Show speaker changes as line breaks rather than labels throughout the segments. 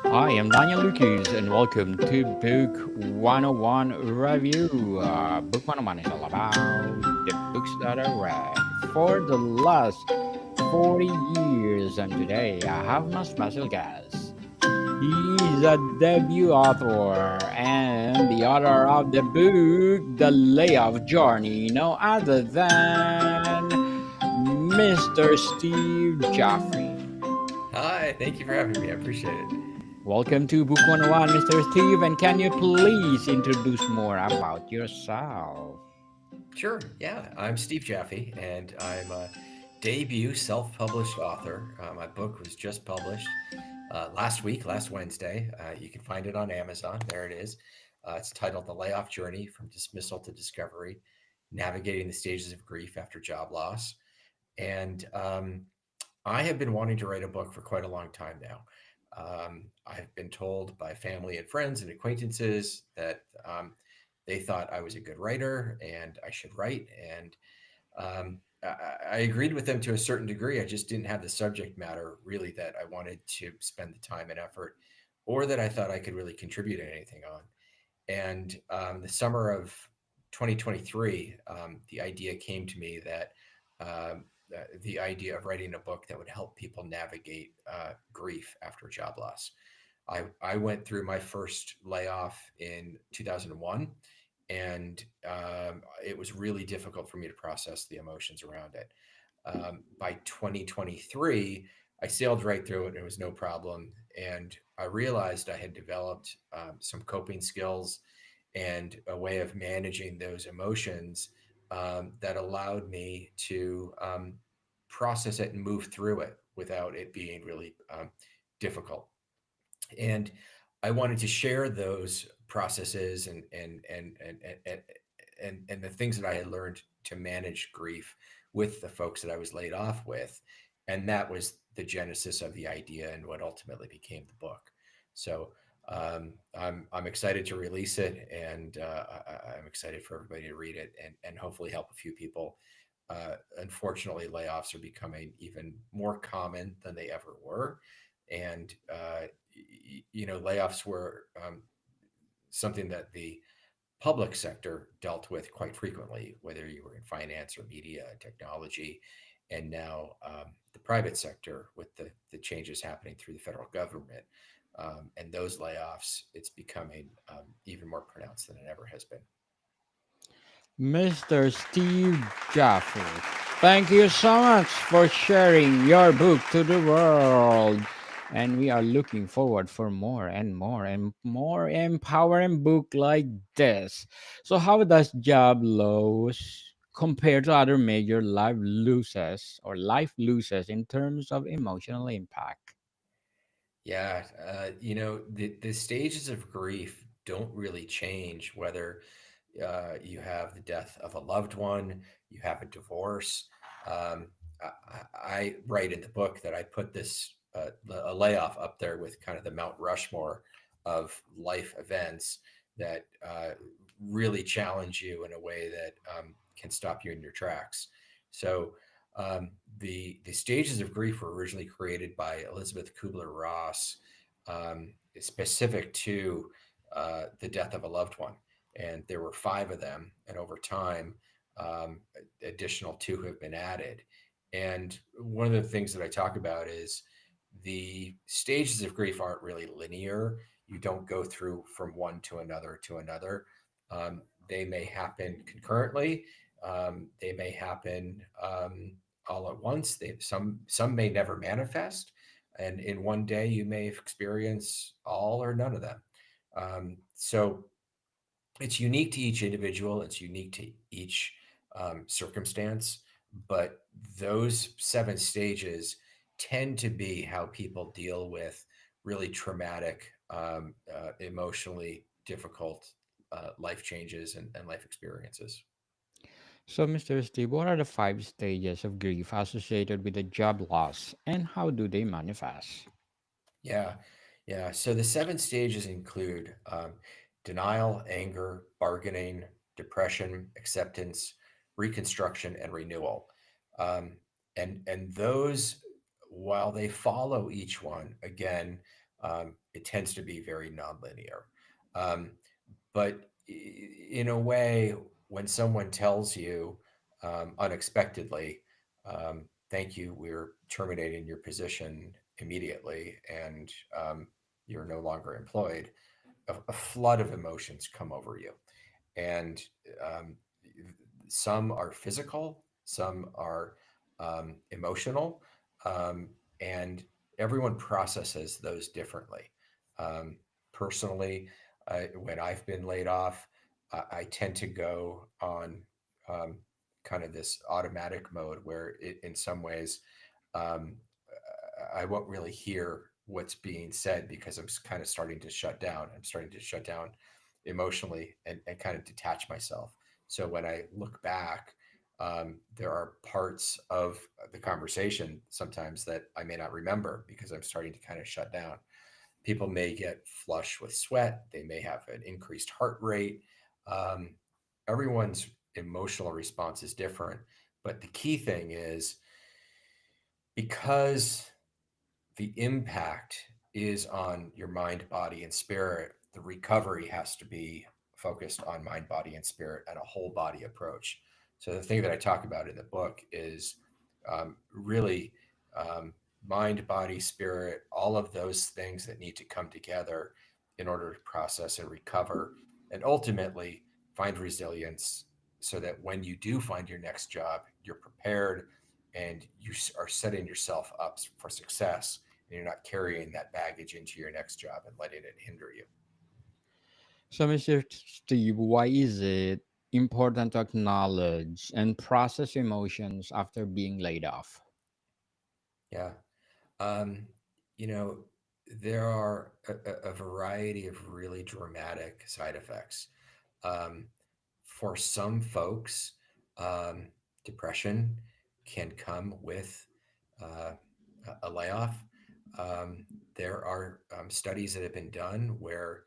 Hi, I'm Daniel Lucas, and welcome to Book 101 Review. Book 101 is all about the books that I read for the last 40 years. And today I have my special guest. He is a debut author and the author of the book The Layoff Journey, no other than Mr. Steve Jaffe.
Hi, thank you for having me. I appreciate it.
Welcome to Book 101, Mr. Steve, and can you please introduce more about yourself?
Sure, yeah. I'm Steve Jaffe, and I'm a debut self published author. My book was just published last week, last Wednesday. You can find it on Amazon. There it is. It's titled The Layoff Journey from Dismissal to Discovery Navigating the Stages of Grief After Job Loss. And I have been wanting to write a book for quite a long time now. I've been told by family and friends and acquaintances that they thought I was a good writer and I should write. And I agreed with them to a certain degree. I just didn't have the subject matter really that I wanted to spend the time and effort or that I thought I could really contribute anything on. And the summer of 2023, the idea came to me that the idea of writing a book that would help people navigate grief after job loss. I went through my first layoff in 2001, and it was really difficult for me to process the emotions around it. By 2023, I sailed right through it and it was no problem. And I realized I had developed some coping skills and a way of managing those emotions that allowed me to process it and move through it without it being really difficult. And I wanted to share those processes and the things that I had learned to manage grief with the folks that I was laid off with, and that was the genesis of the idea and what ultimately became the book. So I'm excited to release it, and I'm excited for everybody to read it and hopefully help a few people. Unfortunately, layoffs are becoming even more common than they ever were, and layoffs were something that the public sector dealt with quite frequently, whether you were in finance or media, technology, and now the private sector with the changes happening through the federal government. And those layoffs, it's becoming even more pronounced than it ever has been.
Mr. Steve Jaffe, thank you so much for sharing your book to the world. And we are looking forward for more and more and more empowering book like this. So how does job loss compare to other major life losses in terms of emotional impact?
Yeah, the stages of grief don't really change whether you have the death of a loved one, you have a divorce. Um, I write in the book that I put this a layoff up there with kind of the Mount Rushmore of life events that really challenge you in a way that can stop you in your tracks. So the stages of grief were originally created by Elizabeth Kubler-Ross, specific to the death of a loved one, and there were five of them, and over time, additional two have been added. And one of the things that I talk about is the stages of grief aren't really linear. You don't go through from one to another to another. They may happen concurrently. They may happen all at once. Some may never manifest, and in one day you may experience all or none of them. So it's unique to each individual. It's unique to each circumstance, but those seven stages tend to be how people deal with really traumatic, emotionally difficult life changes and life experiences.
So, Mr. Steve, what are the five stages of grief associated with a job loss and how do they manifest?
Yeah, yeah. So the seven stages include denial, anger, bargaining, depression, acceptance, reconstruction, and renewal. And those, while they follow each one, again, it tends to be very nonlinear. Um, but in a way, when someone tells you unexpectedly, thank you, we're terminating your position immediately, and you're no longer employed, a flood of emotions come over you. And um, some are physical, some are emotional, um, and everyone processes those differently. Um, Personally, when I've been laid off, I tend to go on um, kind of this automatic mode where, in some ways, um, I won't really hear what's being said because I'm kind of starting to shut down. I'm starting to shut down emotionally and kind of detach myself. So when I look back, there are parts of the conversation sometimes that I may not remember because I'm starting to kind of shut down. People may get flush with sweat. They may have an increased heart rate. Um, Everyone's emotional response is different. But the key thing is, because the impact is on your mind, body, and spirit, the recovery has to be focused on mind, body, and spirit and a whole body approach. So the thing that I talk about in the book is really um, mind, body, spirit, all of those things that need to come together in order to process and recover, and ultimately find resilience so that when you do find your next job, you're prepared and you are setting yourself up for success, and you're not carrying that baggage into your next job and letting it hinder you.
So, Mr. Steve, why is it important to acknowledge and process emotions after being laid off?
Yeah. Um, you know, there are a variety of really dramatic side effects. Um, for some folks, um, depression can come with uh, a layoff. Um, there are studies that have been done where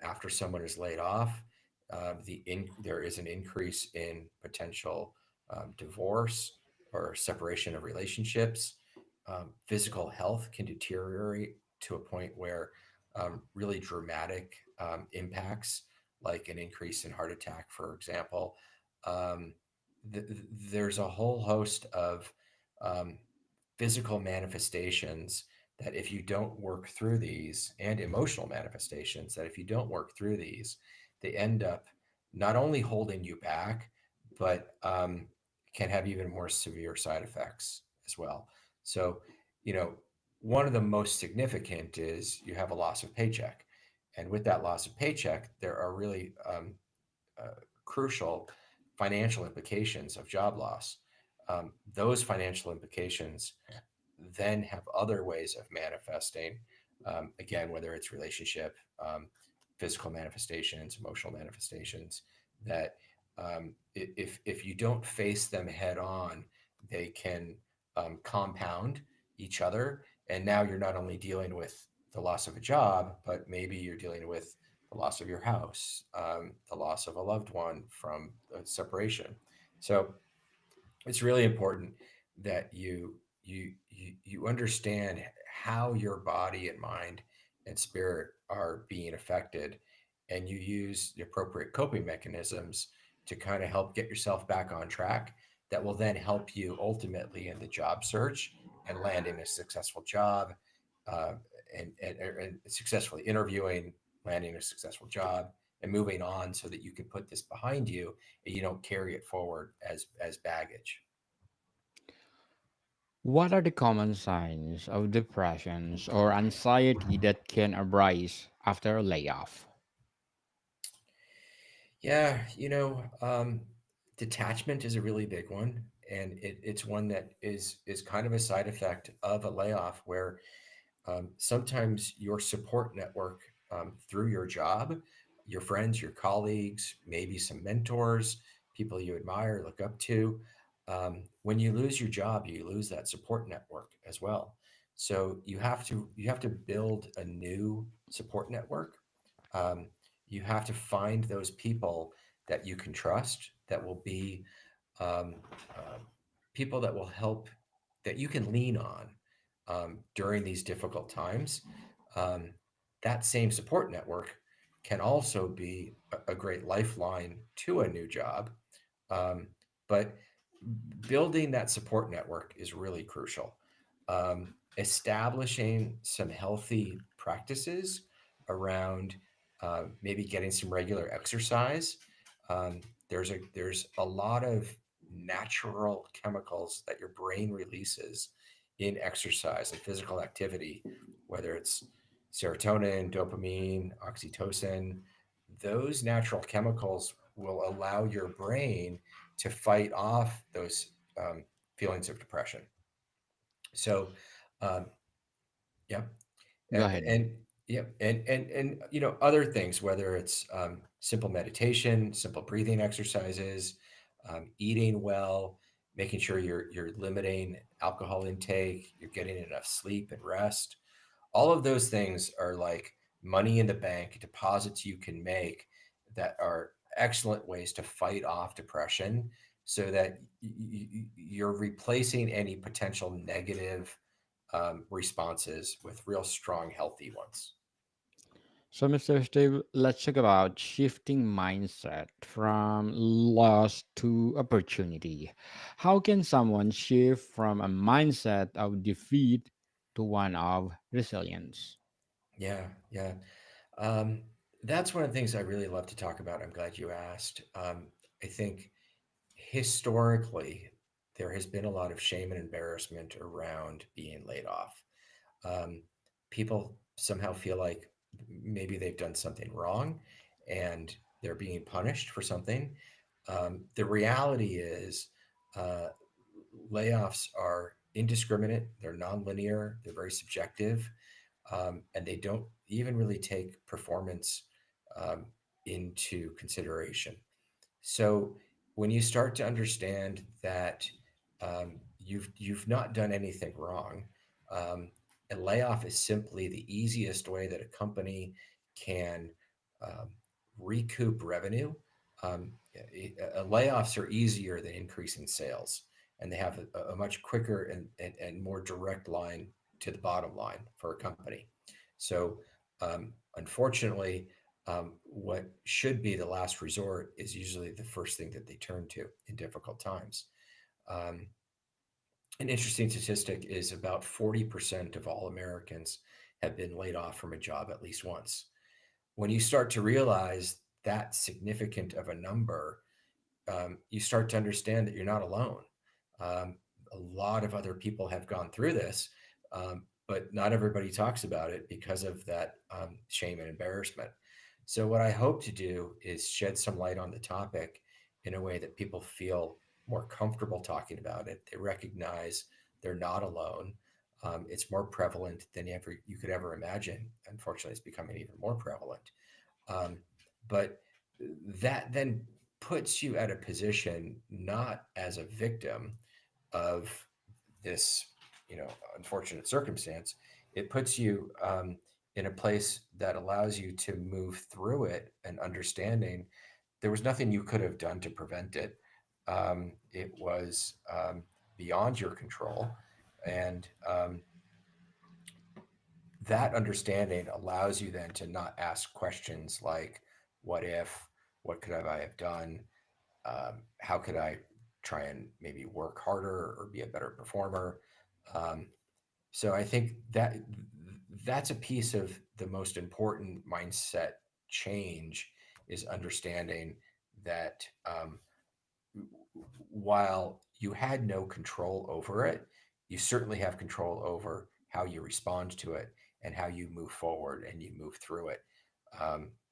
after someone is laid off, there is an increase in potential divorce or separation of relationships. Physical health can deteriorate to a point where really dramatic impacts, like an increase in heart attack, for example. Um, th- there's a whole host of um, physical manifestations that if you don't work through these, and emotional manifestations that if you don't work through these, they end up not only holding you back, but can have even more severe side effects as well. So, you know, one of the most significant is you have a loss of paycheck. And with that loss of paycheck, there are really uh, crucial financial implications of job loss. Those financial implications then have other ways of manifesting. Again, whether it's relationship, physical manifestations, emotional manifestations, that if you don't face them head on, they can compound each other. And now you're not only dealing with the loss of a job, but maybe you're dealing with the loss of your house, the loss of a loved one from a separation. So it's really important that you understand how your body and mind and spirit are being affected, and you use the appropriate coping mechanisms to kind of help get yourself back on track, that will then help you ultimately in the job search and landing a successful job, uh, and successfully interviewing, landing a successful job, and moving on so that you can put this behind you and you don't carry it forward as baggage.
What are the common signs of depressions or anxiety that can arise after a layoff?
Yeah, detachment is a really big one, and it's one that is kind of a side effect of a layoff where sometimes your support network through your job, your friends, your colleagues, maybe some mentors, people you admire, look up to. When you lose your job, you lose that support network as well. So you have to build a new support network. Um, you have to find those people that you can trust, that will be um, uh, people that will help, that you can lean on during these difficult times. um, that same support network can also be a great lifeline to a new job. Um, but building that support network is really crucial. Establishing some healthy practices around maybe getting some regular exercise. There's a lot of natural chemicals that your brain releases in exercise and physical activity, whether it's serotonin, dopamine, oxytocin. Those natural chemicals will allow your brain to fight off those feelings of depression. So, um, yeah,
Go ahead.
and yeah, and other things, whether it's simple meditation, simple breathing exercises, eating well, making sure you're limiting alcohol intake, you're getting enough sleep and rest. All of those things are like money in the bank, deposits you can make that are excellent ways to fight off depression so that you're replacing any potential negative responses with real strong, healthy ones.
So, Mr. Steve, let's talk about shifting mindset from loss to opportunity. How can someone shift from a mindset of defeat to one of resilience?
Yeah, yeah. Um, that's one of the things I really love to talk about. I'm glad you asked. I think historically, there has been a lot of shame and embarrassment around being laid off. Um, People somehow feel like maybe they've done something wrong and they're being punished for something. The reality is, uh, layoffs are indiscriminate, they're nonlinear, they're very subjective, and they don't even really take performance um, into consideration. So when you start to understand that you've not done anything wrong, um, a layoff is simply the easiest way that a company can um, recoup revenue. Layoffs are easier than increasing sales, and they have a much quicker and more direct line to the bottom line for a company. So, unfortunately, what should be the last resort is usually the first thing that they turn to in difficult times. Um, an interesting statistic is about 40% of all Americans have been laid off from a job at least once. When you start to realize that significant of a number, you start to understand that you're not alone. A lot of other people have gone through this, but not everybody talks about it because of that shame and embarrassment. So, what I hope to do is shed some light on the topic in a way that people feel more comfortable talking about it. They recognize they're not alone. It's more prevalent than you could ever imagine. Unfortunately, it's becoming even more prevalent. Um, but that then puts you at a position not as a victim of this, unfortunate circumstance. It puts you in a place that allows you to move through it and understanding there was nothing you could have done to prevent it. It was beyond your control, and that understanding allows you then to not ask questions like, what if, what could I have done? How could I try and maybe work harder or be a better performer? Um, so I think that's a piece of the most important mindset change is understanding that while you had no control over it, you certainly have control over how you respond to it and how you move forward and you move through it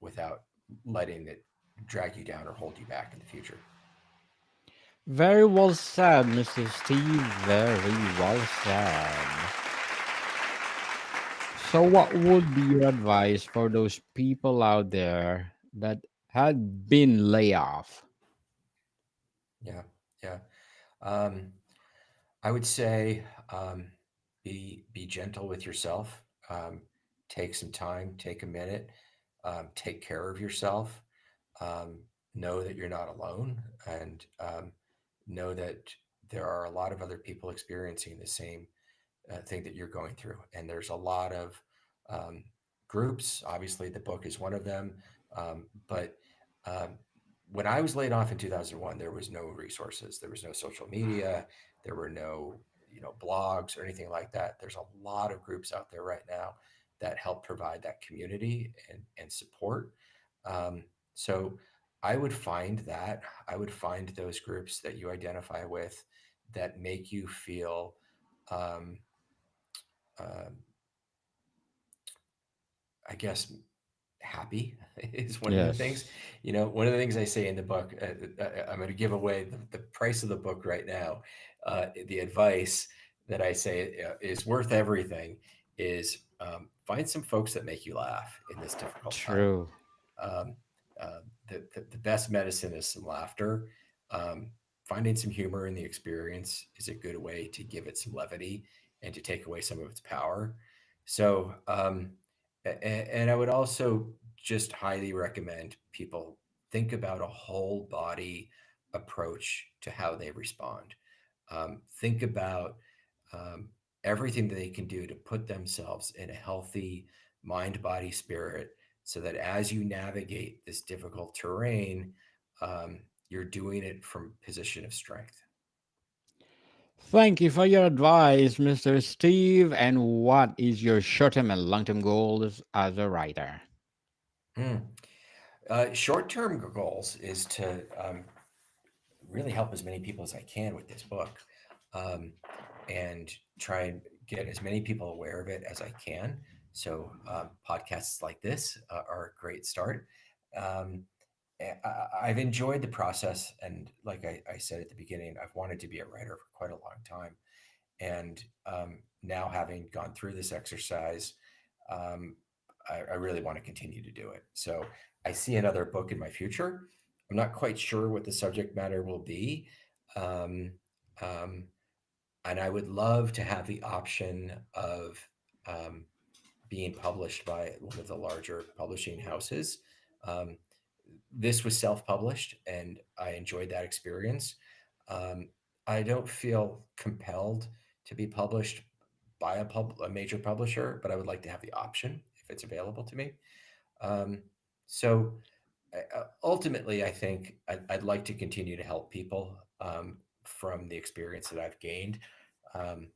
without letting it drag you down or hold you back in the future.
Very well said, Mr. Steve. Very well said. So, what would be your advice for those people out there that had been laid off?
Yeah, yeah. Um, I would say be gentle with yourself. Take some time, take a minute, take care of yourself. Um, know that you're not alone, and know that there are a lot of other people experiencing the same thing that you're going through. And there's a lot of groups. Obviously, the book is one of them. But um, when I was laid off in 2001, there was no resources. There was no social media. There were no, blogs or anything like that. There's a lot of groups out there right now that help provide that community and support. Um, so I would find that. I would find those groups that you identify with that make you feel um, um, I guess happy is one of the things.
Yes.
One of the things I say in the book, I'm going to give away the price of the book right now. The advice that I say is worth everything is find some folks that make you laugh in this difficult time.
True.
Um, the best medicine is some laughter. Um, Finding some humor in the experience is a good way to give it some levity and to take away some of its power. So, and I would also just highly recommend people think about a whole body approach to how they respond. Think about um, everything that they can do to put themselves in a healthy mind, body, spirit, so that as you navigate this difficult terrain, um, you're doing it from a position of strength.
Thank you for your advice, Mr. Steve. And what is your short term and long term goals as a writer?
Mm. Short-term goals is to really help as many people as I can with this book, um, and try and get as many people aware of it as I can. So podcasts like this are a great start. Um, I've enjoyed the process, and like I said at the beginning, I've wanted to be a writer for quite a long time. And now, having gone through this exercise, um, I really want to continue to do it. So I see another book in my future. I'm not quite sure what the subject matter will be. Um, um, and I would love to have the option of um, being published by one of the larger publishing houses. Um, this was self-published, and I enjoyed that experience. Um, I don't feel compelled to be published by a major publisher, but I would like to have the option if it's available to me. Um, so ultimately, I think I'd like to continue to help people from the experience that I've gained, um,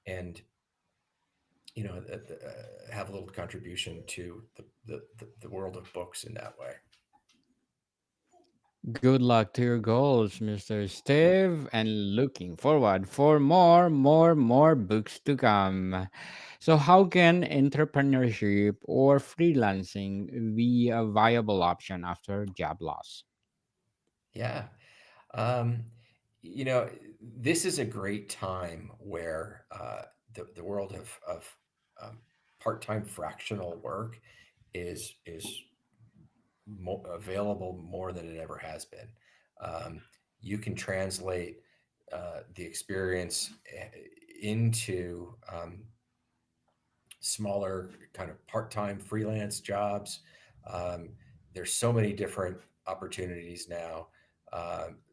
and have a little contribution to the world of books in that way.
Good luck to your goals, Mr. Steve, and looking forward for more books to come. So, how can entrepreneurship or freelancing be a viable option after job loss?
Yeah. Um, you know, this is a great time where the world of part-time fractional work is available more than it ever has been. Um, you can translate the experience into smaller kind of part-time freelance jobs. Um, there's so many different opportunities now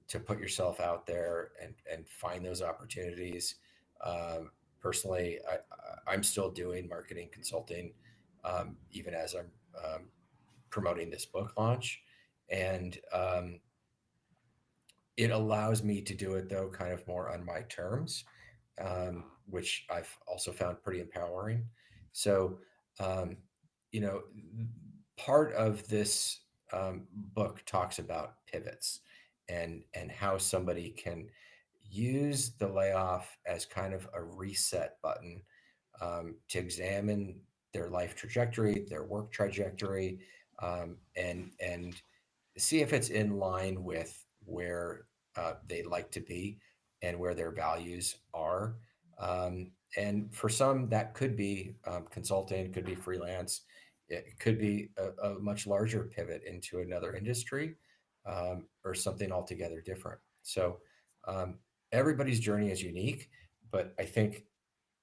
to put yourself out there and find those opportunities. Personally, I'm still doing marketing consulting even as I'm promoting this book launch. And it allows me to do it though kind of more on my terms, which I've also found pretty empowering. So um, you know part of this book talks about pivots and how somebody can use the layoff as kind of a reset button to examine their life trajectory, their work trajectory, and see if it's in line with where they like to be and where their values are. And for some, that could be consulting, could be freelance, it could be a much larger pivot into another industry or something altogether different. So um, everybody's journey is unique, but I think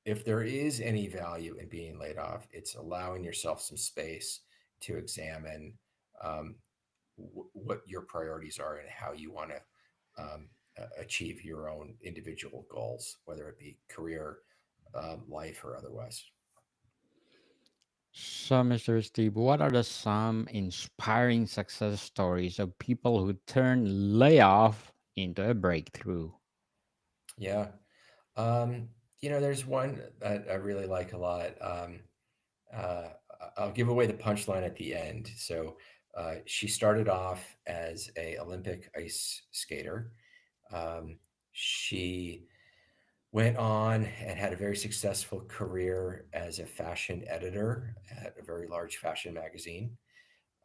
if there is any value in being laid off, it's allowing yourself some space to examine um, what your priorities are and how you want to achieve your own individual goals, whether it be career, life, or otherwise.
So, Mr. Steve, what are the some inspiring success stories of people who turn layoff into a breakthrough?
Yeah. Um, there's one that I really like a lot. Uh, I'll give away the punchline at the end. So she started off as a Olympic ice skater. Um, she went on and had a very successful career as a fashion editor at a very large fashion magazine.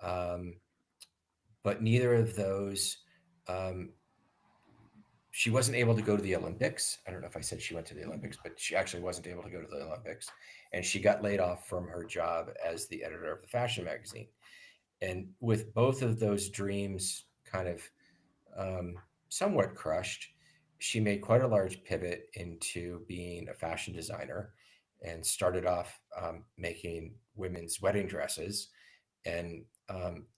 Um, but neither of those, um, she wasn't able to go to the Olympics. I don't know if I said she went to the Olympics, but she actually wasn't able to go to the Olympics. And she got laid off from her job as the editor of the fashion magazine. And with both of those dreams kind of um, somewhat crushed, she made quite a large pivot into being a fashion designer and started off making women's wedding dresses and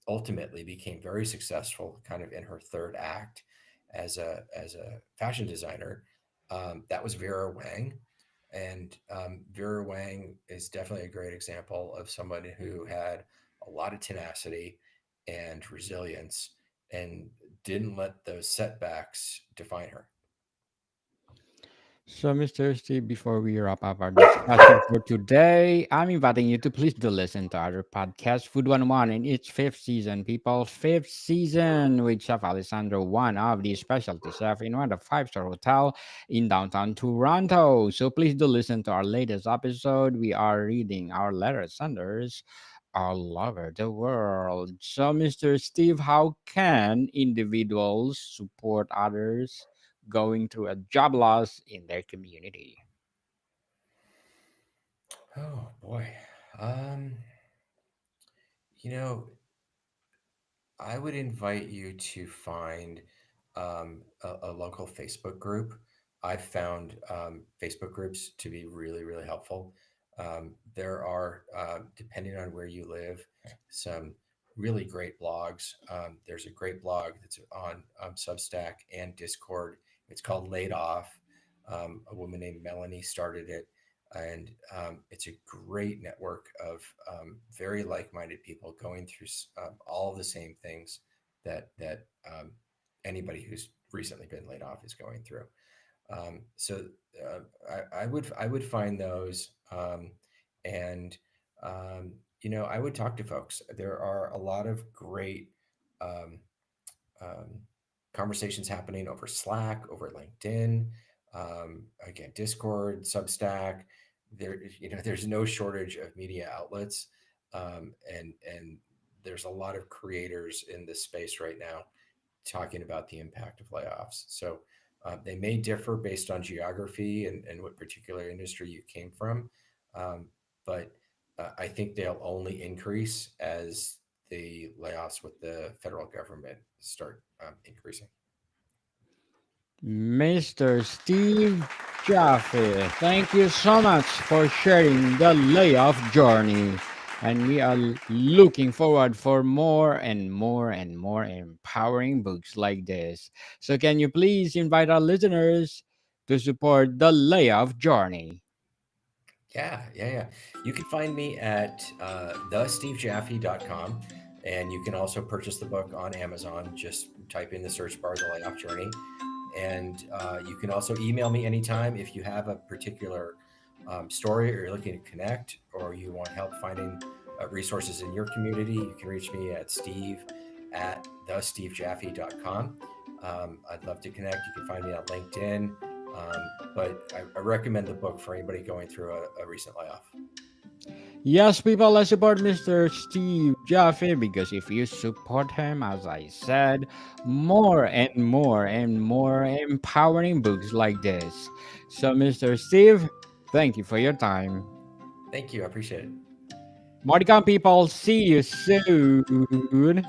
ultimately became very successful kind of in her third act as a fashion designer. That was Vera Wang. And Vera Wang is definitely a great example of someone who had a lot of tenacity and resilience and didn't let those setbacks define her.
So, Mr. Steve, before we wrap up our discussion for today, I'm inviting you to please do listen to our podcast, Food 101, in its fifth season, people. Fifth season with Chef Alessandro, one of the specialty chef in one of the five-star hotel in downtown Toronto. So please do listen to our latest episode. We are reading our letter senders all over the world. So, Mr. Steve, how can individuals support others going through a job loss in their community?
Oh boy. Um, you know, I would invite you to find a local Facebook group. I've found Facebook groups to be really, really helpful. There are, depending on where you live, some really great blogs. There's a great blog that's on Substack and Discord. It's called Laid Off. A woman named Melanie started it, and it's a great network of very like-minded people going through all the same things that anybody who's recently been laid off is going through. So uh, I would find those, and I would talk to folks. There are a lot of great um, um, conversations happening over Slack, over LinkedIn, again, Discord, Substack. There's no shortage of media outlets, and there's a lot of creators in this space right now talking about the impact of layoffs. So they may differ based on geography and what particular industry you came from, um, but I think they'll only increase as the layoffs with the federal government start increasing.
Mr. Steve Jaffe, thank you so much for sharing the layoff journey. And we are looking forward for more and more and more empowering books like this. So can you please invite our listeners to support the layoff journey?
Yeah, yeah, yeah. You can find me at thestevejaffe.com. And you can also purchase the book on Amazon. Just type in the search bar, The Layoff Journey. And you can also email me anytime if you have a particular story or you're looking to connect or you want help finding resources in your community. You can reach me at steve at thestevejaffe.com. I'd love to connect. You can find me on LinkedIn. But I recommend the book for anybody going through a recent layoff.
Yes, people, let's support Mr. Steve Jaffe because if you support him, as I said, more and more and more empowering books like this. So, Mr. Steve, thank you for your time.
Thank you. I appreciate it.
More to come, people. See you soon.